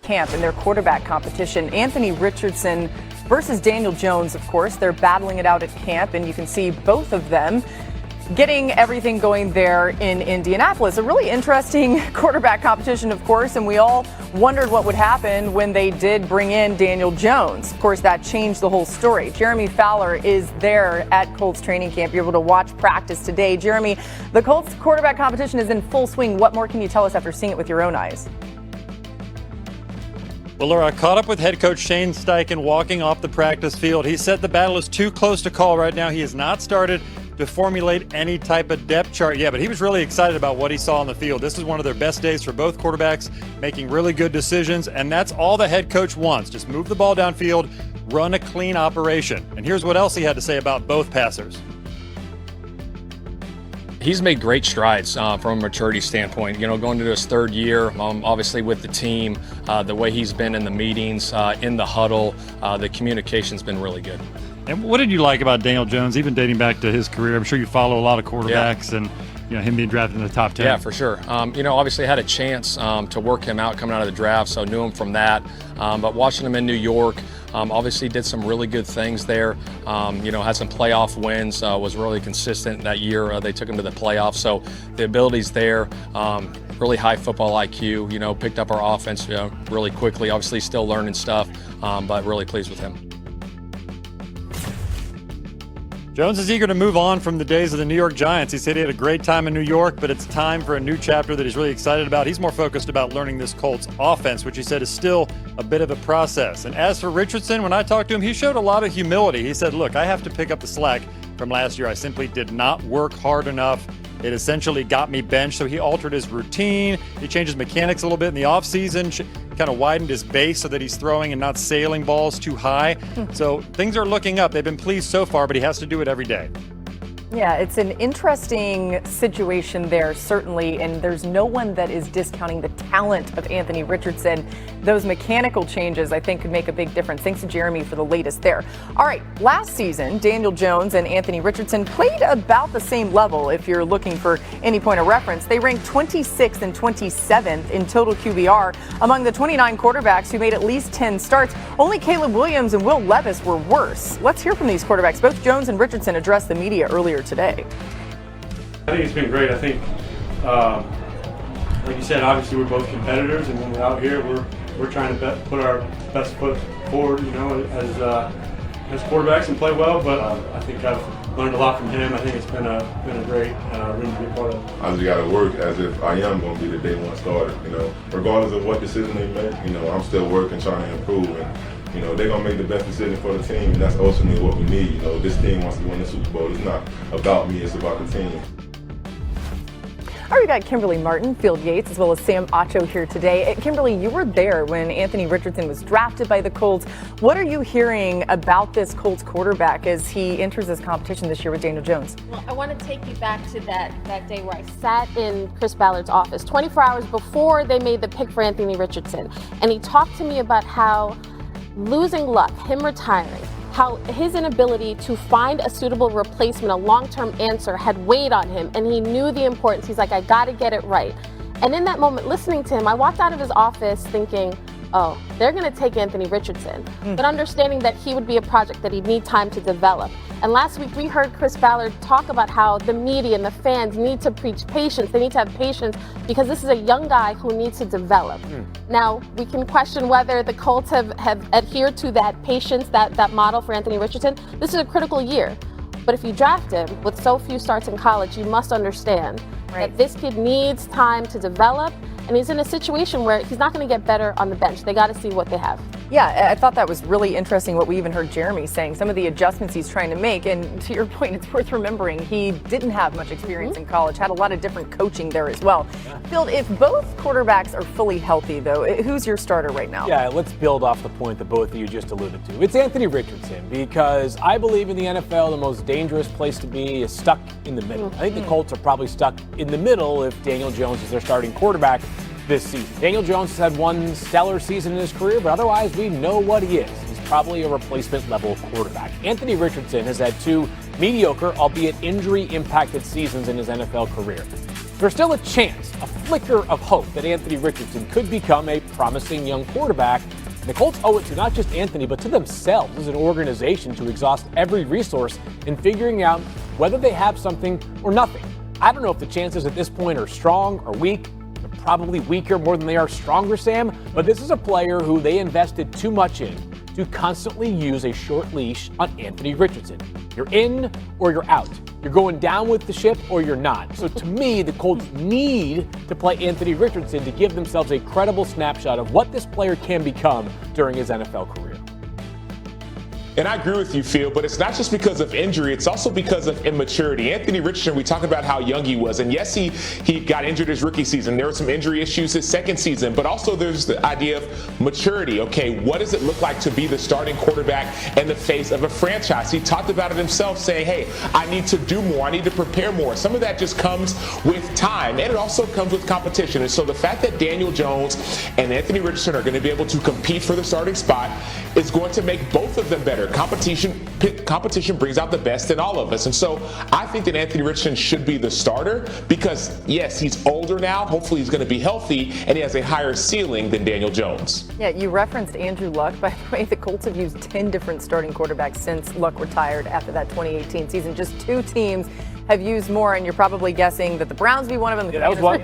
camp in their quarterback competition. Anthony Richardson versus Daniel Jones, of course. They're battling it out at camp, and you can see both of them getting everything going there in Indianapolis. A really interesting quarterback competition, of course, and we all wondered what would happen when they did bring in Daniel Jones. Of course, that changed the whole story. Jeremy Fowler is there at Colts training camp. You're able to watch practice today. Jeremy, the Colts quarterback competition is in full swing. What more can you tell us after seeing it with your own eyes? Well, Laura, I caught up with head coach Shane Steichen walking off the practice field. He said the battle is too close to call right now. He has not started to formulate any type of depth chart yet, but he was really excited about what he saw on the field. This is one of their best days for both quarterbacks, making really good decisions, and that's all the head coach wants. Just move the ball downfield, run a clean operation. And here's what else he had to say about both passers. He's made great strides from a maturity standpoint, going into his third year, obviously with the team, the way he's been in the meetings, in the huddle, the communication's been really good. And what did you like about Daniel Jones, even dating back to his career? I'm sure you follow a lot of quarterbacks and him being drafted in the top 10. Yeah, for sure. Obviously had a chance to work him out coming out of the draft, so knew him from that. But watching him in New York, obviously did some really good things there. Had some playoff wins, was really consistent that year. They took him to the playoffs, so the ability's there. Really high football IQ, picked up our offense really quickly. Obviously still learning stuff, but really pleased with him. Jones is eager to move on from the days of the New York Giants. He said he had a great time in New York, but it's time for a new chapter that he's really excited about. He's more focused about learning this Colts offense, which he said is still a bit of a process. And as for Richardson, when I talked to him, he showed a lot of humility. He said, look, I have to pick up the slack from last year. I simply did not work hard enough. It essentially got me benched, so he altered his routine. He changed his mechanics a little bit in the offseason, kind of widened his base so that he's throwing and not sailing balls too high. So things are looking up. They've been pleased so far, but he has to do it every day. Yeah, it's an interesting situation there, certainly, and there's no one that is discounting the talent of Anthony Richardson. Those mechanical changes, I think, could make a big difference. Thanks to Jeremy for the latest there. All right, last season, Daniel Jones and Anthony Richardson played about the same level, if you're looking for any point of reference. They ranked 26th and 27th in total QBR among the 29 quarterbacks who made at least 10 starts. Only Caleb Williams and Will Levis were worse. Let's hear from these quarterbacks. Both Jones and Richardson addressed the media earlier today. I think it's been great. I think, like you said, obviously we're both competitors, and when we're out here, we're trying to put our best foot forward, as quarterbacks and play well. But I think I've learned a lot from him. I think it's been a great room to be a part of. I just got to work as if I am going to be the day one starter. Regardless of what decision they make, I'm still working, trying to improve. And, they're going to make the best decision for the team, and that's ultimately what we need. This team wants to win the Super Bowl. It's not about me, it's about the team. All right, we got Kimberly Martin, Field Yates, as well as Sam Acho here today. Kimberly, you were there when Anthony Richardson was drafted by the Colts. What are you hearing about this Colts quarterback as he enters this competition this year with Daniel Jones? Well, I want to take you back to that day where I sat in Chris Ballard's office 24 hours before they made the pick for Anthony Richardson. And he talked to me about how losing luck, him retiring, how his inability to find a suitable replacement, a long-term answer, had weighed on him, and he knew the importance. He's like, I got to get it right. And in that moment, listening to him, I walked out of his office thinking, oh, they're going to take Anthony Richardson, but understanding that he would be a project that he'd need time to develop. And last week, we heard Chris Ballard talk about how the media and the fans need to preach patience. They need to have patience because this is a young guy who needs to develop. Now, we can question whether the Colts have adhered to that patience, that model for Anthony Richardson. This is a critical year. But if you draft him with so few starts in college, you must understand that this kid needs time to develop, and he's in a situation where he's not going to get better on the bench. They got to see what they have. Yeah, I thought that was really interesting what we even heard Jeremy saying, some of the adjustments he's trying to make. And to your point, it's worth remembering he didn't have much experience in college, had a lot of different coaching there as well. Field, if both quarterbacks are fully healthy, though, who's your starter right now? Yeah, let's build off the point that both of you just alluded to. It's Anthony Richardson, because I believe in the NFL, the most dangerous place to be is stuck in the middle. I think the Colts are probably stuck in the middle if Daniel Jones is their starting quarterback this season. Daniel Jones has had one stellar season in his career, but otherwise we know what he is. He's probably a replacement level quarterback. Anthony Richardson has had two mediocre, albeit injury-impacted seasons in his NFL career. there's still a chance, a flicker of hope that Anthony Richardson could become a promising young quarterback. The Colts owe it to not just Anthony, but to themselves as an organization to exhaust every resource in figuring out whether they have something or nothing. I don't know if the chances at this point are strong or weak. They're probably weaker more than they are stronger, Sam, but this is a player who they invested too much in to constantly use a short leash on Anthony Richardson. You're in or you're out. You're going down with the ship or you're not. So to me, the Colts need to play Anthony Richardson to give themselves a credible snapshot of what this player can become during his NFL career. And I agree with you, Phil, but it's not just because of injury, it's also because of immaturity. Anthony Richardson, we talked about how young he was, and yes, he got injured his rookie season. There were some injury issues his second season, but also there's the idea of maturity. Okay, what does it look like to be the starting quarterback and the face of a franchise? He talked about it himself, saying, hey, I need to do more, I need to prepare more. Some of that just comes with time, and it also comes with competition. And so the fact that Daniel Jones and Anthony Richardson are going to be able to compete for the starting spot is going to make both of them better. Competition brings out the best in all of us. And so I think that Anthony Richardson should be the starter because, yes, he's older now. Hopefully he's going to be healthy, and he has a higher ceiling than Daniel Jones. Yeah, you referenced Andrew Luck. By the way, the Colts have used 10 different starting quarterbacks since Luck retired after that 2018 season. Just 2 teams have used more, and you're probably guessing that the Browns be one of them. That was one.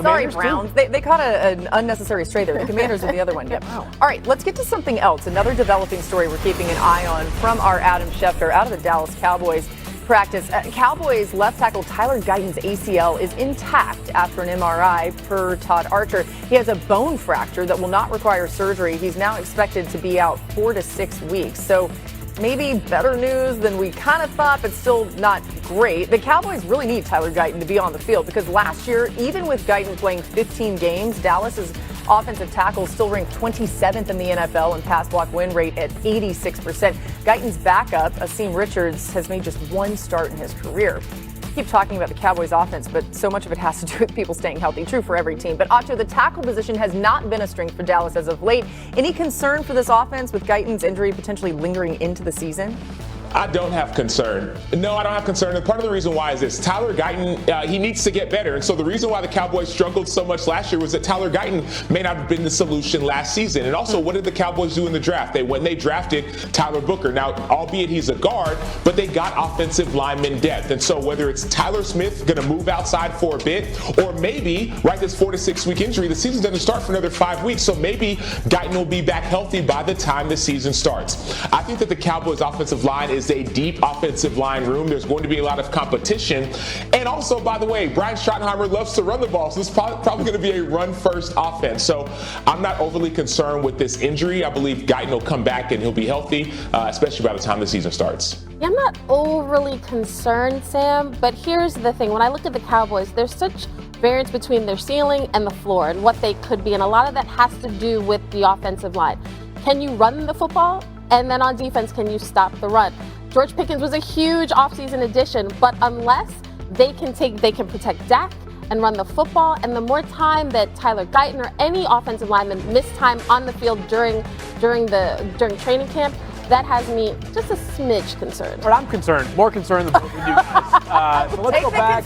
Sorry, Browns. They caught an unnecessary stray there. The Commanders are the other one. Yep. Wow. All right, let's get to something else. Another developing story we're keeping an eye on from our Adam Schefter out of the Dallas Cowboys practice. Cowboys left tackle Tyler Guyton's ACL is intact after an MRI per Todd Archer. He has a bone fracture that will not require surgery. He's now expected to be out 4 to 6 weeks. So maybe better news than we kind of thought, but still not great. The Cowboys really need Tyler Guyton to be on the field because last year, even with Guyton playing 15 games, Dallas's offensive tackles still ranked 27th in the NFL in pass block win rate at 86%. Guyton's backup, Asim Richards, has made just 1 start in his career. Keep talking about the Cowboys offense, but so much of it has to do with people staying healthy. True for every team. But Otto, the tackle position has not been a strength for Dallas as of late. Any concern for this offense with Guyton's injury potentially lingering into the season? I don't have concern. No, I don't have concern. And part of the reason why is this. Tyler Guyton, he needs to get better. And so the reason why the Cowboys struggled so much last year was that Tyler Guyton may not have been the solution last season. And also, what did the Cowboys do in the draft? They drafted Tyler Booker. Now, albeit he's a guard, but they got offensive lineman depth. And so whether it's Tyler Smith going to move outside for a bit, or maybe, right, this 4 to 6 week injury, the season doesn't start for another 5 weeks. So maybe Guyton will be back healthy by the time the season starts. I think that the Cowboys offensive line is a deep offensive line room. There's going to be a lot of competition. And also, by the way, Brian Schottenheimer loves to run the ball, so it's probably going to be a run-first offense. So I'm not overly concerned with this injury. I believe Guyton will come back and he'll be healthy, especially by the time the season starts. Yeah, I'm not overly concerned, Sam, but here's the thing. When I look at the Cowboys, there's such variance between their ceiling and the floor and what they could be, and a lot of that has to do with the offensive line. Can you run the football? And then on defense, can you stop the run? George Pickens was a huge offseason addition, but unless they can protect Dak and run the football, and the more time that Tyler Guyton or any offensive lineman miss time on the field during training camp, that has me just a smidge concerned. But I'm concerned, more concerned than both of you guys. So let's go back.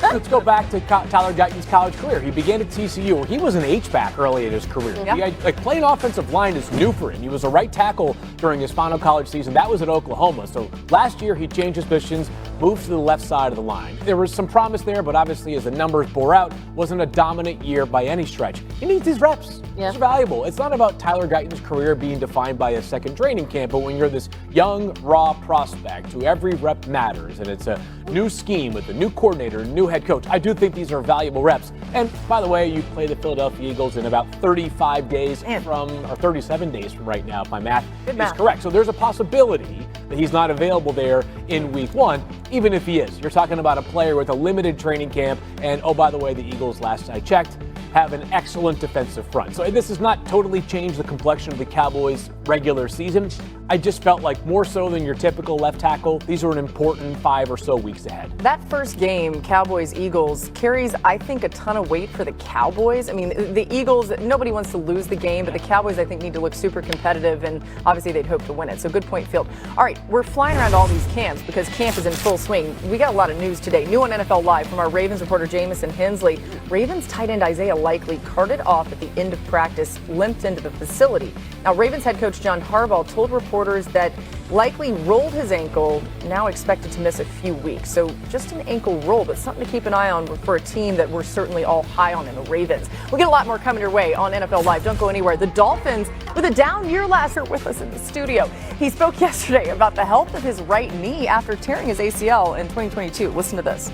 Let's go back to Tyler Guyton's college career. He began at TCU, where he was an H-back early in his career. Yeah. Playing offensive line is new for him. He was a right tackle during his final college season. That was at Oklahoma. So last year he changed his positions, moved to the left side of the line. There was some promise there, but obviously as the numbers bore out, wasn't a dominant year by any stretch. He needs these reps. Yeah. It's valuable. It's not about Tyler Guyton's career being defined by a second training camp, but when you're this young, raw prospect who every rep matters, and it's a new scheme with a new coordinator, new head coach, I do think these are valuable reps. And by the way, you play the Philadelphia Eagles in about 35 days or 37 days from right now, if my math is correct. So there's a possibility that he's not available there in week 1, even if he is. You're talking about a player with a limited training camp, and oh, by the way, the Eagles, last I checked, have an excellent defensive front. So this has not totally changed the complexion of the Cowboys' regular season. I just felt like more so than your typical left tackle, these are an important 5 or so weeks ahead. That first game, Cowboys-Eagles, carries, I think, a ton of weight for the Cowboys. I mean, the Eagles, nobody wants to lose the game, but the Cowboys, I think, need to look super competitive, and obviously they'd hope to win it. So good point, Field. All right, we're flying around all these camps because camp is in full swing. We got a lot of news today. New on NFL Live from our Ravens reporter, Jamison Hensley. Ravens tight end Isaiah Likely carted off at the end of practice, limped into the facility. Now, Ravens head coach John Harbaugh told reporters that Likely rolled his ankle, now expected to miss a few weeks. So just an ankle roll, but something to keep an eye on for a team that we're certainly all high on in the Ravens. We'll get a lot more coming your way on NFL Live. Don't go anywhere. The Dolphins, with a down year last year, with us in the studio. He spoke yesterday about the health of his right knee after tearing his ACL in 2022. Listen to this.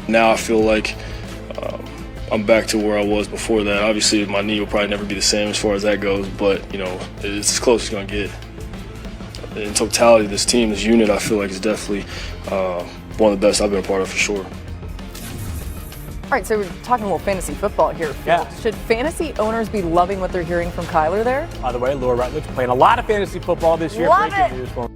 Now I feel like I'm back to where I was before that. Obviously, my knee will probably never be the same as far as that goes, but, it's as close as it's going to get. In totality, this team, this unit, I feel like is definitely one of the best I've been a part of for sure. All right, so we're talking a little fantasy football here. Yeah. Should fantasy owners be loving what they're hearing from Kyler there? By the way, Laura Rutledge playing a lot of fantasy football this year. Love Breaking it. news.